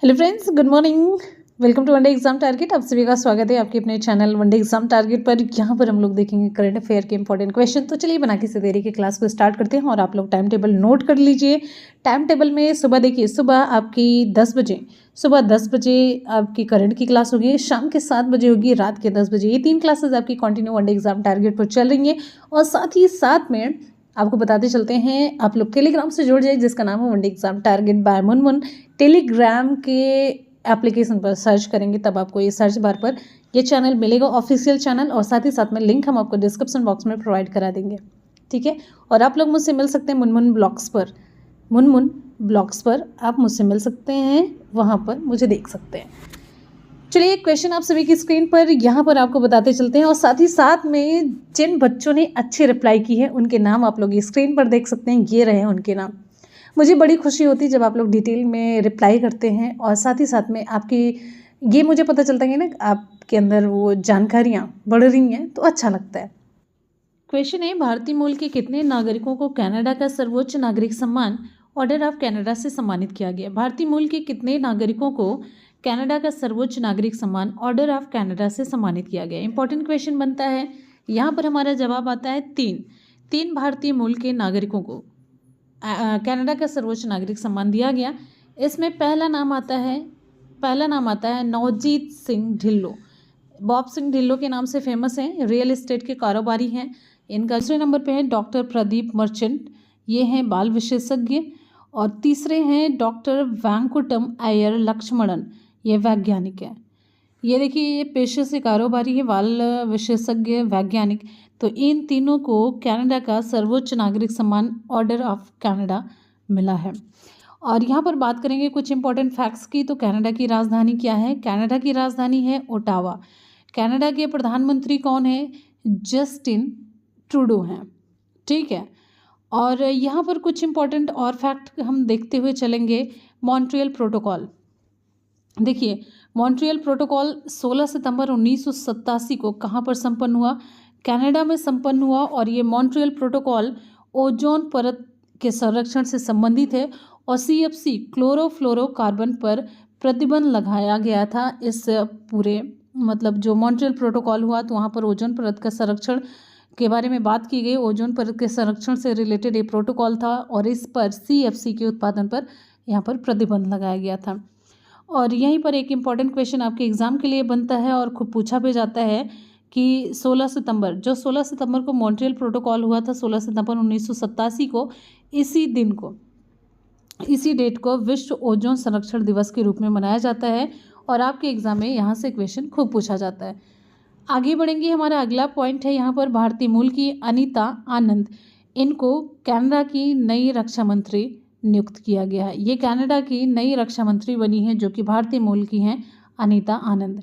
Hello friends, good morning. Welcome to one day exam target. आप सभी का स्वागत है आपके अपने चैनल वनडे एग्जाम टारगेट पर। यहाँ पर हम लोग देखेंगे करंट अफेयर के इंपॉर्टेंट क्वेश्चन। तो चलिए बना के देरी के क्लास को स्टार्ट करते हैं और आप लोग टाइम टेबल नोट कर लीजिए। टाइम टेबल में सुबह देखिए, सुबह आपकी 10 बजे आपकी करंट की क्लास होगी, शाम के 7 बजे होगी, रात के 10 बजे। ये 3 क्लासेज आपकी कंटिन्यू वनडे एग्जाम टारगेट पर चल रही हैं। और साथ ही साथ में आपको बताते चलते हैं, आप लोग टेलीग्राम से जुड़ जाइए जिसका नाम है one day exam target by Munmun. Telegram के एप्लीकेशन पर सर्च करेंगे तब आपको ये सर्च बार पर ये चैनल मिलेगा, ऑफिशियल चैनल। और साथ ही साथ में लिंक हम आपको डिस्क्रिप्शन बॉक्स में प्रोवाइड करा देंगे, ठीक है। और आप लोग मुझसे मिल सकते हैं मुनमुन ब्लॉग्स पर आप मुझसे मिल सकते हैं, वहाँ पर मुझे देख सकते हैं। चलिए एक क्वेश्चन आप सभी की स्क्रीन पर यहाँ पर आपको बताते चलते हैं। और साथ ही साथ में जिन बच्चों ने अच्छे रिप्लाई की है उनके नाम आप लोग स्क्रीन पर देख सकते हैं। ये रहे उनके नाम। मुझे बड़ी खुशी होती है जब आप लोग डिटेल में रिप्लाई करते हैं और साथ ही साथ में आपकी ये मुझे पता चलता है ना आपके अंदर वो जानकारियाँ बढ़ रही हैं, तो अच्छा लगता है। क्वेश्चन है, भारतीय मूल के कितने नागरिकों को कनाडा का सर्वोच्च नागरिक सम्मान ऑर्डर ऑफ कनाडा से सम्मानित किया गया? भारतीय मूल के कितने नागरिकों को कनाडा का सर्वोच्च नागरिक सम्मान ऑर्डर ऑफ कनाडा से सम्मानित किया गया? इंपॉर्टेंट क्वेश्चन बनता है। यहाँ पर हमारा जवाब आता है 3 भारतीय मूल के नागरिकों को कनाडा का सर्वोच्च नागरिक सम्मान दिया गया। इसमें पहला नाम आता है नवजीत सिंह ढिल्लो। बॉब सिंह ढिल्लो के नाम से फेमस हैं, रियल एस्टेट के कारोबारी हैं। इनका दूसरे नंबर पे है डॉक्टर प्रदीप मर्चेंट, ये हैं बाल विशेषज्ञ। और तीसरे हैं डॉक्टर वैंकुटम अय्यर लक्ष्मणन, ये वैज्ञानिक हैं। ये देखिए, ये पेशे से कारोबारी है, बाल विशेषज्ञ, वैज्ञानिक। तो इन तीनों को कनाडा का सर्वोच्च नागरिक सम्मान ऑर्डर ऑफ कनाडा मिला है। और यहाँ पर बात करेंगे कुछ इंपॉर्टेंट फैक्ट्स की। तो कनाडा की राजधानी क्या है? कनाडा की राजधानी है ओटावा। कनाडा के प्रधानमंत्री कौन है? जस्टिन ट्रूडो हैं, ठीक है। और यहाँ पर कुछ इंपॉर्टेंट और फैक्ट हम देखते हुए चलेंगे। मॉन्ट्रियल प्रोटोकॉल, देखिए मॉन्ट्रियल प्रोटोकॉल 16 सितंबर 1987 को कहाँ पर संपन्न हुआ? कनाडा में संपन्न हुआ। और ये मॉन्ट्रियल प्रोटोकॉल ओजोन परत के संरक्षण से संबंधित है और CFC क्लोरोफ्लोरोकार्बन पर प्रतिबंध लगाया गया था। इस पूरे मतलब जो मॉन्ट्रियल प्रोटोकॉल हुआ तो वहाँ पर ओजोन परत का संरक्षण के बारे में बात की गई। ओजोन परत के संरक्षण से रिलेटेड ये प्रोटोकॉल था और इस पर CFC के उत्पादन पर यहाँ पर प्रतिबंध लगाया गया था। और यहीं पर एक इम्पॉर्टेंट क्वेश्चन आपके एग्जाम के लिए बनता है और खूब पूछा भी जाता है कि 16 सितंबर को मॉन्ट्रियल प्रोटोकॉल हुआ था, 16 सितंबर 1987 को, इसी डेट को विश्व ओजोन संरक्षण दिवस के रूप में मनाया जाता है। और आपके एग्जाम में यहाँ से क्वेश्चन खूब पूछा जाता है। आगे बढ़ेंगे, हमारा अगला पॉइंट है यहाँ पर भारतीय मूल की अनीता आनंद, इनको कनाडा की नई रक्षा मंत्री नियुक्त किया गया है। ये कनाडा की नई रक्षा मंत्री बनी है जो कि भारतीय मूल की हैं, अनीता आनंद।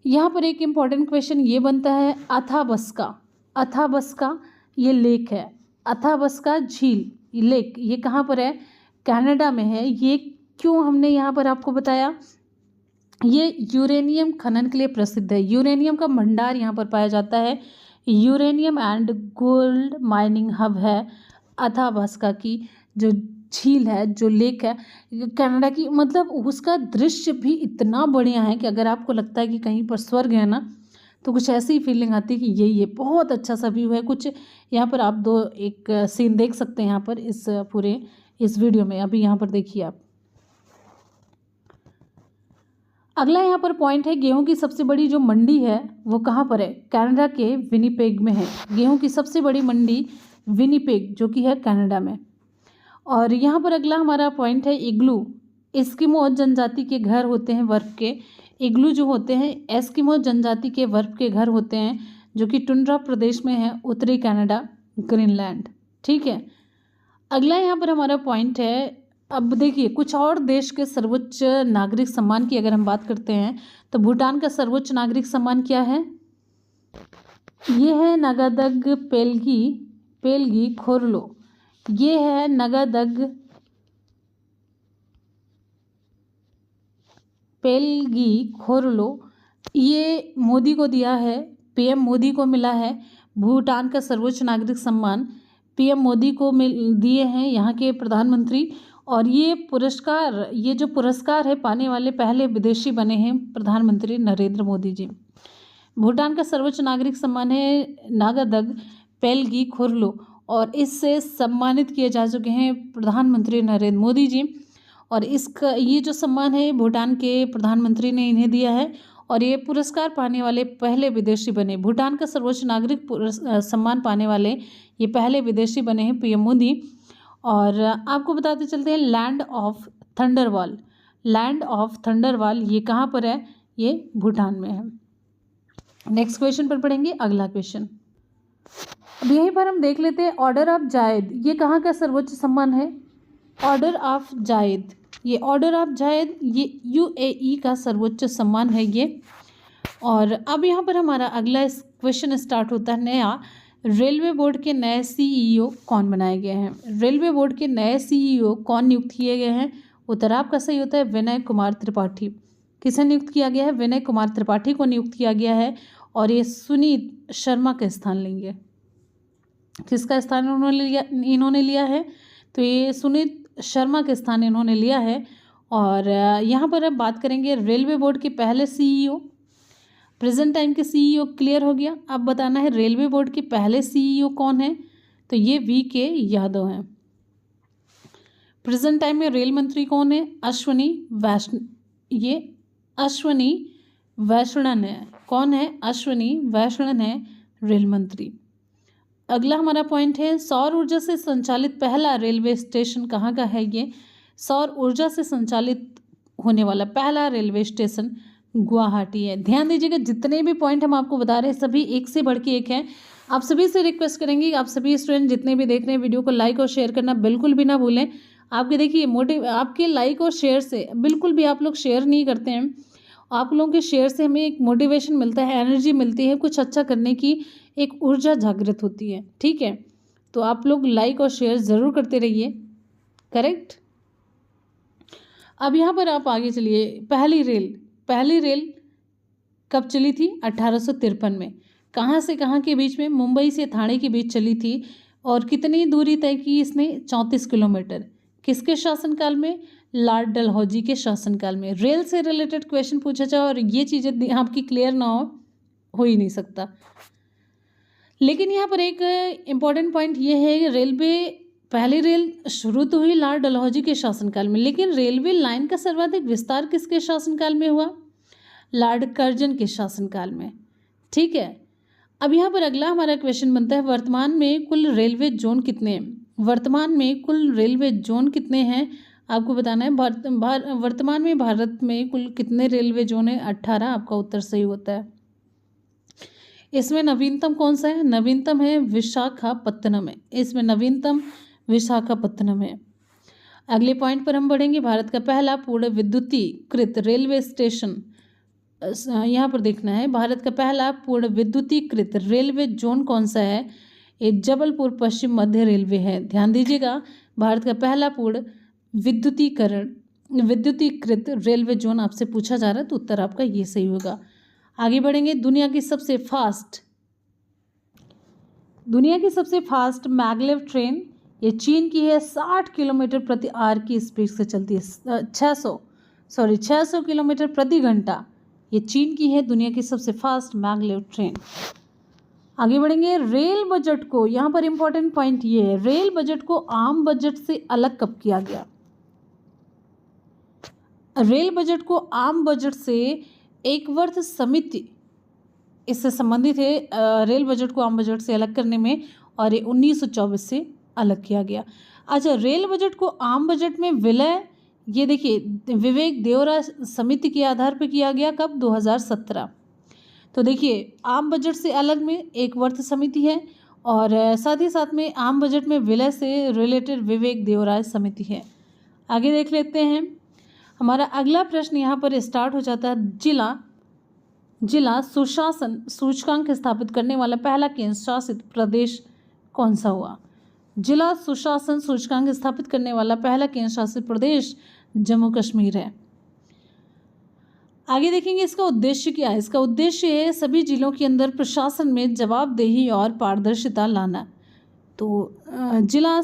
यहाँ पर एक इम्पॉर्टेंट क्वेश्चन ये बनता है, अथाबस्का ये लेक है, अथाबस्का झील लेक ये कहाँ पर है? कनाडा में है। ये क्यों हमने यहाँ पर आपको बताया? ये यूरेनियम खनन के लिए प्रसिद्ध है, यूरेनियम का भंडार यहाँ पर पाया जाता है। Uranium and gold mining hub है अथाबस्का की जो झील है, जो लेक है कनाडा की। मतलब उसका दृश्य भी इतना बढ़िया है कि अगर आपको लगता है कि कहीं पर स्वर्ग है ना, तो कुछ ऐसी फीलिंग आती है कि ये बहुत अच्छा सा व्यू है। कुछ यहाँ पर आप एक सीन देख सकते हैं यहाँ पर इस वीडियो में। अभी यहाँ पर देखिए आप। अगला यहाँ पर पॉइंट है, गेहूं की सबसे बड़ी जो मंडी है वो कहाँ पर है? कनाडा के विनिपेग में है। गेहूं की सबसे बड़ी मंडी विनिपेग जो कि है कनाडा में। और यहाँ पर अगला हमारा पॉइंट है इग्लू। एस्किमो जनजाति के घर होते हैं बर्फ के। इग्लू जो होते हैं एस्किमो जनजाति के बर्फ के घर होते हैं जो कि टुंड्रा प्रदेश में है, उत्तरी कनाडा, ग्रीनलैंड, ठीक है। अगला यहाँ पर हमारा पॉइंट है, अब देखिए कुछ और देश के सर्वोच्च नागरिक सम्मान की अगर हम बात करते हैं तो भूटान का सर्वोच्च नागरिक सम्मान क्या है? ये है नगादग पेलगी खोरलो। ये है नगादग पेलगी खोरलो। ये मोदी को दिया है, PM मोदी को मिला है। भूटान का सर्वोच्च नागरिक सम्मान PM मोदी को दिए हैं यहाँ के प्रधानमंत्री। और ये जो पुरस्कार है पाने वाले पहले विदेशी बने हैं प्रधानमंत्री नरेंद्र मोदी जी। भूटान का सर्वोच्च नागरिक सम्मान है नागादग पेलगी खुरलू और इससे सम्मानित किए जा चुके हैं प्रधानमंत्री नरेंद्र मोदी जी। और इसका ये जो सम्मान है भूटान के प्रधानमंत्री ने इन्हें दिया है और ये पुरस्कार पाने वाले पहले विदेशी बने। भूटान का सर्वोच्च नागरिक सम्मान पाने वाले ये पहले विदेशी बने हैं पीएम मोदी। और आपको बताते चलते हैं लैंड ऑफ थंडरवाल ये कहाँ पर है? ये भूटान में है। नेक्स्ट क्वेश्चन पर पढ़ेंगे। अगला क्वेश्चन अब यहीं पर हम देख लेते हैं ऑर्डर ऑफ जायद ये कहाँ का सर्वोच्च सम्मान है? ऑर्डर ऑफ जायद ये यूएई का सर्वोच्च सम्मान है ये। और अब यहाँ पर हमारा अगला क्वेश्चन स्टार्ट होता है नया। रेलवे बोर्ड के नए सीईओ कौन बनाए गए हैं? रेलवे बोर्ड के नए सीईओ कौन नियुक्त किए गए हैं? उत्तर आपका सही होता है विनय कुमार त्रिपाठी। किसे नियुक्त किया गया है? विनय कुमार त्रिपाठी को नियुक्त किया गया है और ये सुनीत शर्मा का स्थान लेंगे। किसका स्थान इन्होंने लिया है? तो ये सुनीत शर्मा के स्थान इन्होंने लिया है। और यहाँ पर अब बात करेंगे रेलवे बोर्ड के पहले सीईओ। प्रेजेंट टाइम के सीईओ क्लियर हो गया। अब बताना है रेलवे बोर्ड के पहले सीईओ कौन है? तो ये वीके यादव हैं। प्रेजेंट टाइम में रेल मंत्री कौन है? अश्विनी वैष्णन है। कौन है? अश्विनी वैष्णन है रेल मंत्री। अगला हमारा पॉइंट है सौर ऊर्जा से संचालित पहला रेलवे स्टेशन कहाँ का है? ये सौर ऊर्जा से संचालित होने वाला पहला रेलवे स्टेशन गुवाहाटी है। ध्यान दीजिएगा जितने भी पॉइंट हम आपको बता रहे हैं सभी एक से बढ़ के एक हैं। आप सभी से रिक्वेस्ट करेंगे आप सभी स्टूडेंट जितने भी देख रहे हैं वीडियो को लाइक और शेयर करना बिल्कुल भी ना भूलें। आपके देखिए आपके लाइक और शेयर से बिल्कुल भी आप लोग शेयर नहीं करते हैं। आप लोगों के शेयर से हमें एक मोटिवेशन मिलता है, एनर्जी मिलती है, कुछ अच्छा करने की एक ऊर्जा जागृत होती है। ठीक है, तो आप लोग लाइक और शेयर ज़रूर करते रहिए। करेक्ट। अब यहाँ पर आप आगे चलिए। पहली रेल कब चली थी? 1853 में। कहाँ से कहाँ के बीच में? मुंबई से ठाणे के बीच चली थी। और कितनी दूरी तय की इसने? 34 किलोमीटर। किसके शासनकाल में? लॉर्ड डलहौजी के शासनकाल में। रेल से रिलेटेड क्वेश्चन पूछा जाए और ये चीज़ें आपकी क्लियर ना हो ही नहीं सकता। लेकिन यहाँ पर एक इम्पॉर्टेंट पॉइंट ये है कि पहली रेल शुरू तो हुई लॉर्ड डलहौजी के शासनकाल में, लेकिन रेलवे लाइन का सर्वाधिक विस्तार किसके शासनकाल में हुआ? लॉर्ड कर्जन के शासनकाल में। ठीक है। अब यहाँ पर अगला हमारा क्वेश्चन बनता है वर्तमान में कुल रेलवे जोन कितने हैं? वर्तमान में कुल रेलवे जोन कितने हैं आपको बताना है। वर्तमान में भारत में कुल कितने रेलवे जोन है? 18 आपका उत्तर सही होता है। इसमें नवीनतम कौन सा है? नवीनतम है विशाखापत्तनम है। इसमें नवीनतम विशाखापत्तनम है। अगले पॉइंट पर हम बढ़ेंगे। भारत का पहला पूर्ण विद्युतीकृत रेलवे स्टेशन यहाँ पर देखना है। भारत का पहला पूर्ण विद्युतीकृत रेलवे जोन कौन सा है? ये जबलपुर पश्चिम मध्य रेलवे है। ध्यान दीजिएगा भारत का पहला पूर्ण विद्युतीकृत रेलवे जोन आपसे पूछा जा रहा है तो उत्तर आपका ये सही होगा। आगे बढ़ेंगे। दुनिया की सबसे फास्ट मैगलेव ट्रेन ये चीन की है। 60 किलोमीटर प्रति आवर की स्पीड से चलती है। 600 किलोमीटर प्रति घंटा ये चीन की है दुनिया की सबसे फास्ट मैगलेव ट्रेन। आगे बढ़ेंगे। रेल बजट को, यहाँ पर इंपॉर्टेंट पॉइंट ये है, रेल बजट को आम बजट से अलग कब किया गया? रेल बजट को आम बजट से एक वर्ष समिति इससे संबंधित है। रेल बजट को आम बजट से अलग करने में और ये 1924 से अलग किया गया। अच्छा, रेल बजट को आम बजट में विलय ये देखिए विवेक देवरा समिति के आधार पर किया गया। कब? 2017। तो देखिए आम बजट से अलग में एक वर्ष समिति है और साथ ही साथ में आम बजट में विलय से रिलेटेड विवेक देवराय समिति है। आगे देख लेते हैं। हमारा अगला प्रश्न यहाँ पर स्टार्ट हो जाता है। जिला सुशासन सूचकांक स्थापित करने वाला पहला केंद्र शासित प्रदेश कौन सा हुआ? जिला सुशासन सूचकांक स्थापित करने वाला पहला केंद्र शासित प्रदेश जम्मू कश्मीर है। आगे देखेंगे इसका उद्देश्य क्या है। इसका उद्देश्य है सभी जिलों के अंदर प्रशासन में जवाबदेही और पारदर्शिता लाना। तो जिला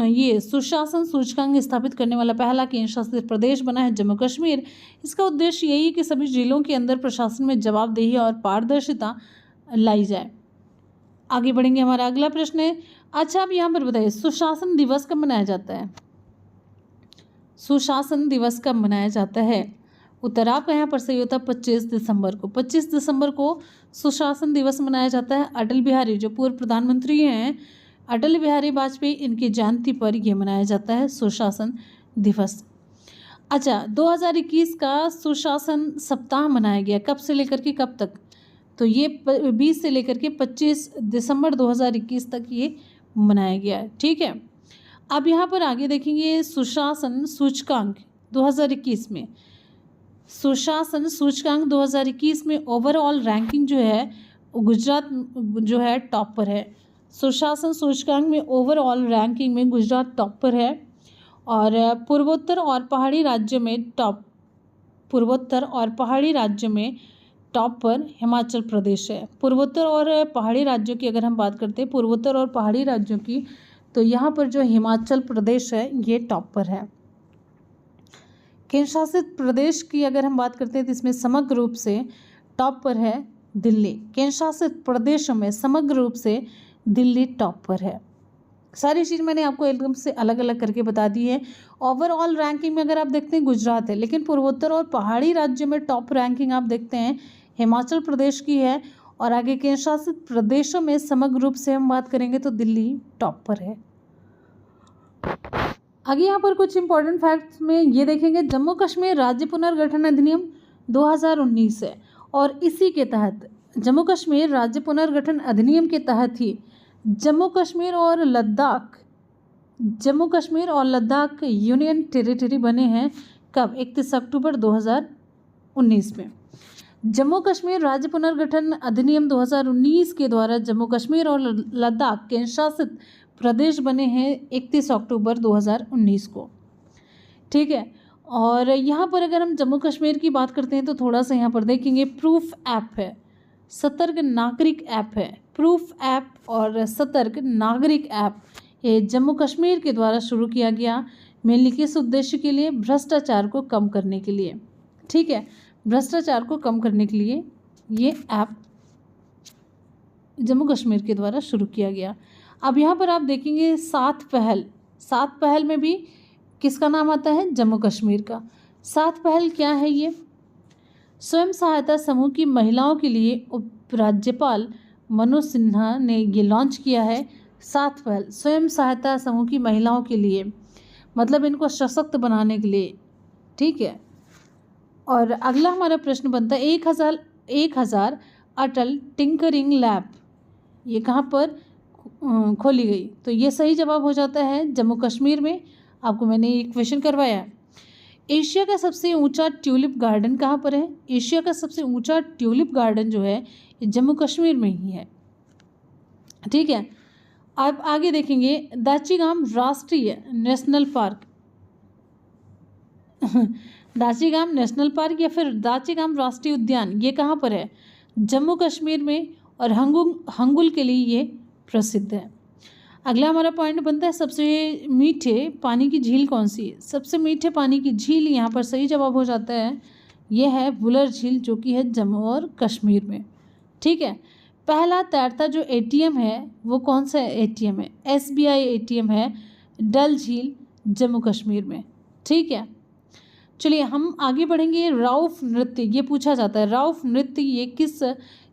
ये सुशासन सूचकांक स्थापित करने वाला पहला केंद्र शासित प्रदेश बना है जम्मू कश्मीर। इसका उद्देश्य यही है कि सभी जिलों के अंदर प्रशासन में जवाबदेही और पारदर्शिता लाई जाए। आगे बढ़ेंगे, हमारा अगला प्रश्न है, अच्छा आप यहाँ पर बताइए सुशासन दिवस कब मनाया जाता है? सुशासन दिवस कब मनाया जाता है? उत्तर आपका यहाँ पर सही होता है 25 दिसंबर को। 25 दिसंबर को सुशासन दिवस मनाया जाता है। अटल बिहारी जो पूर्व प्रधानमंत्री हैं, अटल बिहारी वाजपेयी, इनकी जयंती पर यह मनाया जाता है सुशासन दिवस। अच्छा, 2021 का सुशासन सप्ताह मनाया गया, कब से लेकर के कब तक? तो ये 20 से लेकर के 25 दिसंबर 2021 तक ये मनाया गया है। ठीक है, अब यहाँ पर आगे देखेंगे सुशासन सूचकांक 2021 में। सुशासन सूचकांक 2021 में ओवरऑल रैंकिंग जो है गुजरात जो है टॉप पर है। सुशासन सूचकांक में ओवरऑल रैंकिंग में गुजरात टॉप पर है और पूर्वोत्तर और पहाड़ी राज्यों में टॉप पर हिमाचल प्रदेश है। पूर्वोत्तर और पहाड़ी राज्यों की अगर हम बात करते हैं, पूर्वोत्तर और पहाड़ी राज्यों की, तो यहाँ पर जो हिमाचल प्रदेश है ये टॉप पर है। केंद्र शासित प्रदेश की अगर हम बात करते हैं तो इसमें समग्र रूप से टॉप पर है दिल्ली। केंद्र शासित प्रदेशों में समग्र रूप से दिल्ली टॉप पर है। सारी चीज़ मैंने आपको एकदम से अलग अलग करके बता दी है। ओवरऑल रैंकिंग में अगर आप देखते हैं गुजरात है, लेकिन पूर्वोत्तर और पहाड़ी राज्यों में टॉप रैंकिंग आप देखते हैं हिमाचल प्रदेश की है। और आगे केंद्र शासित प्रदेशों में समग्र रूप से हम बात करेंगे तो दिल्ली टॉप पर है। आगे यहाँ पर कुछ इंपॉर्टेंट फैक्ट्स में ये देखेंगे, जम्मू कश्मीर राज्य पुनर्गठन अधिनियम 2019 है और इसी के तहत जम्मू कश्मीर राज्य पुनर्गठन अधिनियम के तहत ही जम्मू कश्मीर और लद्दाख यूनियन टेरिटरी बने हैं। कब? 31 अक्टूबर 2019 में। जम्मू कश्मीर राज्य पुनर्गठन अधिनियम 2019 के द्वारा जम्मू कश्मीर और लद्दाख केंद्र शासित प्रदेश बने हैं 31 अक्टूबर 2019 को। ठीक है, और यहाँ पर अगर हम जम्मू कश्मीर की बात करते हैं तो थोड़ा सा यहाँ पर देखेंगे, प्रूफ ऐप है, सतर्क नागरिक ऐप है। प्रूफ ऐप और सतर्क नागरिक ऐप ये जम्मू कश्मीर के द्वारा शुरू किया गया, मेनली किस उद्देश्य के लिए? भ्रष्टाचार को कम करने के लिए। ठीक है, भ्रष्टाचार को कम करने के लिए ये ऐप जम्मू कश्मीर के द्वारा शुरू किया गया। अब यहाँ पर आप देखेंगे सात पहल में भी किसका नाम आता है? जम्मू कश्मीर का। सात पहल क्या है ये? स्वयं सहायता समूह की महिलाओं के लिए उपराज्यपाल मनोज सिन्हा ने ये लॉन्च किया है। सात पहल स्वयं सहायता समूह की महिलाओं के लिए, मतलब इनको सशक्त बनाने के लिए। ठीक है, और अगला हमारा प्रश्न बनता है 1000 अटल टिंकरिंग लैब ये कहाँ पर खोली गई? तो ये सही जवाब हो जाता है जम्मू कश्मीर में। आपको मैंने एक क्वेश्चन करवाया है। एशिया का सबसे ऊंचा ट्यूलिप गार्डन कहाँ पर है? एशिया का सबसे ऊंचा ट्यूलिप गार्डन जो है ये जम्मू कश्मीर में ही है। ठीक है, आप आगे देखेंगे दाचीगाम राष्ट्रीय national park Dachigam national park या फिर दाचीगाम राष्ट्रीय उद्यान ये कहाँ पर है? जम्मू कश्मीर में, और हंगुल के लिए ये प्रसिद्ध है। अगला हमारा पॉइंट बनता है सबसे मीठे पानी की झील कौन सी है? सबसे मीठे पानी की झील यहाँ पर सही जवाब हो जाता है, यह है वुलर झील जो कि है जम्मू और कश्मीर में। ठीक है, पहला तैरता जो एटीएम है वो कौन सा एटीएम है? SBI एटीएम है डल झील जम्मू कश्मीर में। ठीक है, चलिए हम आगे बढ़ेंगे। राउफ नृत्य ये पूछा जाता है, राउफ नृत्य ये किस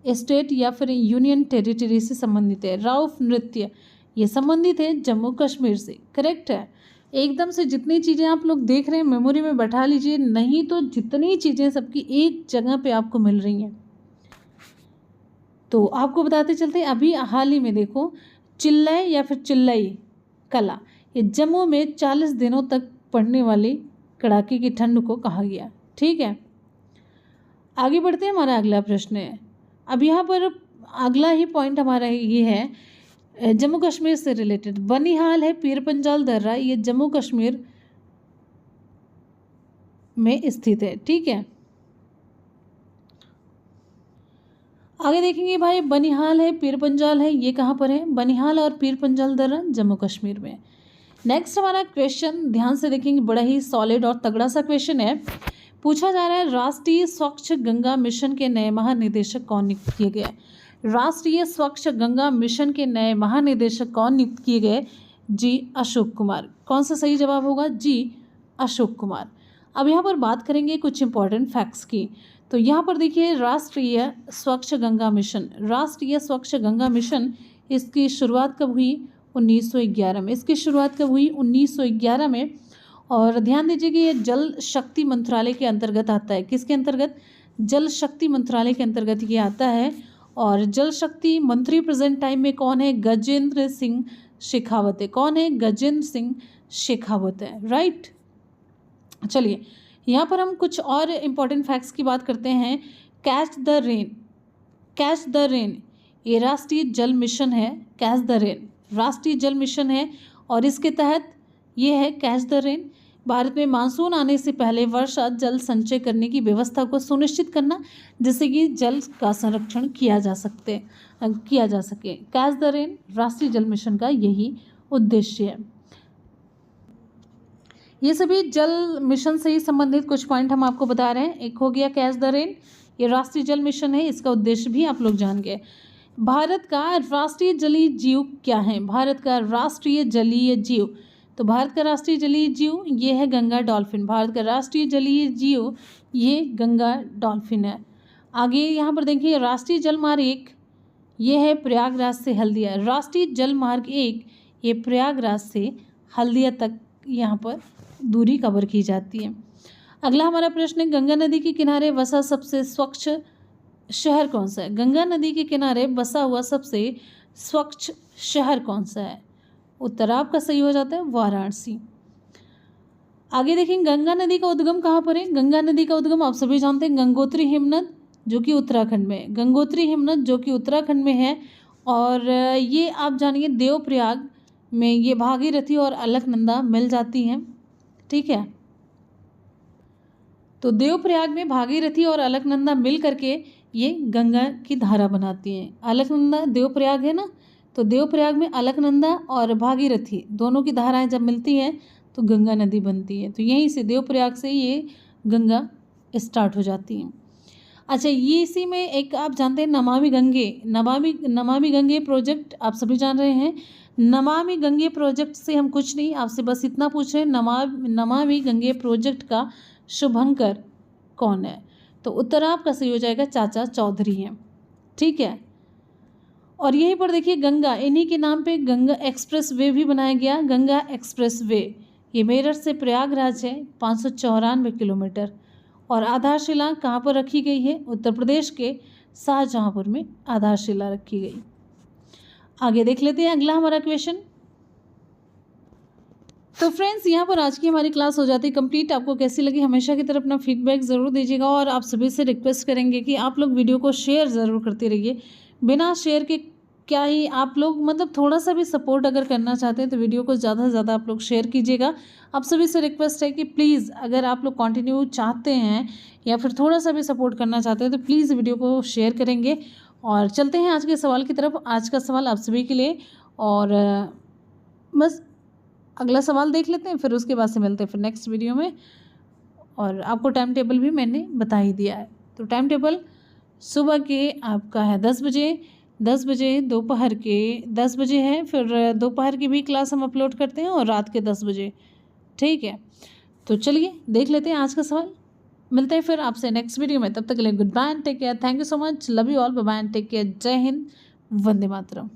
स्टेट या फिर यूनियन टेरिटरी से संबंधित है? राउफ नृत्य ये संबंधित है जम्मू कश्मीर से। करेक्ट है, एकदम से जितनी चीज़ें आप लोग देख रहे हैं मेमोरी में बैठा लीजिए, नहीं तो जितनी चीज़ें सबकी एक जगह पे आपको मिल रही हैं। तो आपको बताते चलते हैं, अभी हाल ही में देखो चिल्लाई या फिर चिल्लाई कला ये जम्मू में 40 दिनों तक पड़ने वाली कड़ाके की ठंड को कहा गया। ठीक है, आगे बढ़ते हैं। हमारा अगला प्रश्न है, अब यहाँ पर अगला ही पॉइंट हमारा ये है जम्मू कश्मीर से रिलेटेड। बनिहाल है पीर पंजाल दर्रा ये जम्मू कश्मीर में स्थित है। ठीक है, आगे देखेंगे भाई, बनिहाल है, पीर पंजाल है, ये कहाँ पर है? बनिहाल और पीर पंजाल दर्रा जम्मू कश्मीर में। नेक्स्ट हमारा क्वेश्चन ध्यान से देखेंगे, बड़ा ही सॉलिड और तगड़ा सा क्वेश्चन है। पूछा जा रहा है, राष्ट्रीय स्वच्छ गंगा मिशन के नए महानिदेशक कौन नियुक्त किए गए? राष्ट्रीय स्वच्छ गंगा मिशन के नए महानिदेशक कौन नियुक्त किए गए? जी अशोक कुमार। कौन सा सही जवाब होगा? जी अशोक कुमार। अब यहाँ पर बात करेंगे कुछ इंपॉर्टेंट फैक्ट्स की। तो यहाँ पर देखिए, राष्ट्रीय स्वच्छ गंगा मिशन, राष्ट्रीय स्वच्छ गंगा मिशन, इसकी शुरुआत कब हुई? 1911 में। इसकी शुरुआत कब हुई? 1911 में। और ध्यान दीजिए कि ये जल शक्ति मंत्रालय के अंतर्गत आता है। किसके अंतर्गत? जल शक्ति मंत्रालय के अंतर्गत ये आता है। और जल शक्ति मंत्री प्रेजेंट टाइम में कौन है? गजेंद्र सिंह शेखावत है। कौन है? गजेंद्र सिंह शेखावत है, राइट। चलिए यहाँ पर हम कुछ और इम्पॉर्टेंट फैक्ट्स की बात करते हैं। Catch the rain, catch the rain, ये राष्ट्रीय जल मिशन है। कैच द रेन राष्ट्रीय जल मिशन है और इसके तहत ये है कैच द रेन, भारत में मानसून आने से पहले वर्षा जल संचय करने की व्यवस्था को सुनिश्चित करना, जिससे कि जल का संरक्षण किया जा सके। कैच द रेन राष्ट्रीय जल मिशन का यही उद्देश्य है। ये सभी जल मिशन से ही संबंधित कुछ पॉइंट हम आपको बता रहे हैं। एक हो गया कैच द रेन, ये राष्ट्रीय जल मिशन है, इसका उद्देश्य भी आप लोग जान गए। भारत का राष्ट्रीय जलीय जीव क्या है? भारत का राष्ट्रीय जलीय जीव, तो भारत का राष्ट्रीय जलीय जीव ये है गंगा डॉल्फिन। भारत का राष्ट्रीय जलीय जीव ये गंगा डॉल्फिन है। आगे यहाँ पर देखिए, राष्ट्रीय जल मार्ग 1 ये है प्रयागराज से हल्दिया। राष्ट्रीय जल मार्ग 1 ये प्रयागराज से हल्दिया तक यहाँ पर दूरी कवर की जाती है। अगला हमारा प्रश्न है, गंगा नदी के किनारे बसा सबसे स्वच्छ शहर कौन सा है? गंगा नदी के किनारे बसा हुआ सबसे स्वच्छ शहर कौन सा है? उत्तर आपका सही हो जाता है वाराणसी। आगे देखेंगे, गंगा नदी का उद्गम कहाँ पर है? गंगा नदी का उद्गम आप सभी जानते हैं गंगोत्री हिमनद जो कि उत्तराखंड में है। गंगोत्री हिमनद जो कि उत्तराखंड में है। और ये आप जानिए देवप्रयाग में ये भागीरथी और अलकनंदा मिल जाती हैं, ठीक है। तो देवप्रयाग में भागीरथी और अलकनंदा मिल करके ये गंगा की धारा बनाती हैं। अलकनंदा देवप्रयाग है ना, तो देवप्रयाग में अलकनंदा और भागीरथी दोनों की धाराएं जब मिलती हैं तो गंगा नदी बनती है। तो यहीं से देवप्रयाग से ये गंगा स्टार्ट हो जाती है। अच्छा, ये इसी में एक आप जानते हैं नमामि गंगे, नमामि गंगे प्रोजेक्ट आप सभी जान रहे हैं। नमामि गंगे प्रोजेक्ट से हम कुछ नहीं, आपसे बस इतना पूछ रहे हैं, नमामि गंगे प्रोजेक्ट का शुभंकर कौन है? तो उत्तर आपका सही हो जाएगा चाचा चौधरी हैं, ठीक है। और यहीं पर देखिए गंगा, इन्हीं के नाम पे गंगा एक्सप्रेस वे भी बनाया गया। गंगा एक्सप्रेस वे ये मेरठ से प्रयागराज है, 594 किलोमीटर। और आधारशिला कहाँ पर रखी गई है? उत्तर प्रदेश के शाहजहाँपुर में आधारशिला रखी गई। आगे देख लेते हैं अगला हमारा क्वेश्चन। तो फ्रेंड्स, यहाँ पर आज की हमारी क्लास हो जाती है कंप्लीट। आपको कैसी लगी हमेशा की तरह अपना फीडबैक ज़रूर दीजिएगा और आप सभी से रिक्वेस्ट करेंगे कि आप लोग वीडियो को शेयर ज़रूर करते रहिए। बिना शेयर के क्या ही आप लोग मतलब थोड़ा सा भी सपोर्ट अगर करना चाहते हैं तो वीडियो को ज़्यादा से ज़्यादा आप लोग शेयर कीजिएगा। आप सभी से रिक्वेस्ट है कि प्लीज़ अगर आप लोग कंटिन्यू चाहते हैं या फिर थोड़ा सा भी सपोर्ट करना चाहते हैं तो प्लीज़ वीडियो को शेयर करेंगे। और चलते हैं आज के सवाल की तरफ। आज का सवाल आप सभी के लिए, और बस अगला सवाल देख लेते हैं, फिर उसके बाद से मिलते हैं फिर नेक्स्ट वीडियो में। और आपको टाइम टेबल भी मैंने बता ही दिया है। तो टाइम टेबल सुबह के आपका है 10 बजे, दोपहर के 10 बजे है, फिर दोपहर की भी क्लास हम अपलोड करते हैं और रात के 10 बजे, ठीक है। तो चलिए देख लेते हैं आज का सवाल। मिलते हैं फिर आपसे नेक्स्ट वीडियो में, तब तक के लिए goodbye and take care. Thank you so much, love you all, bye bye and take care. जय हिंद, वंदे मातरम।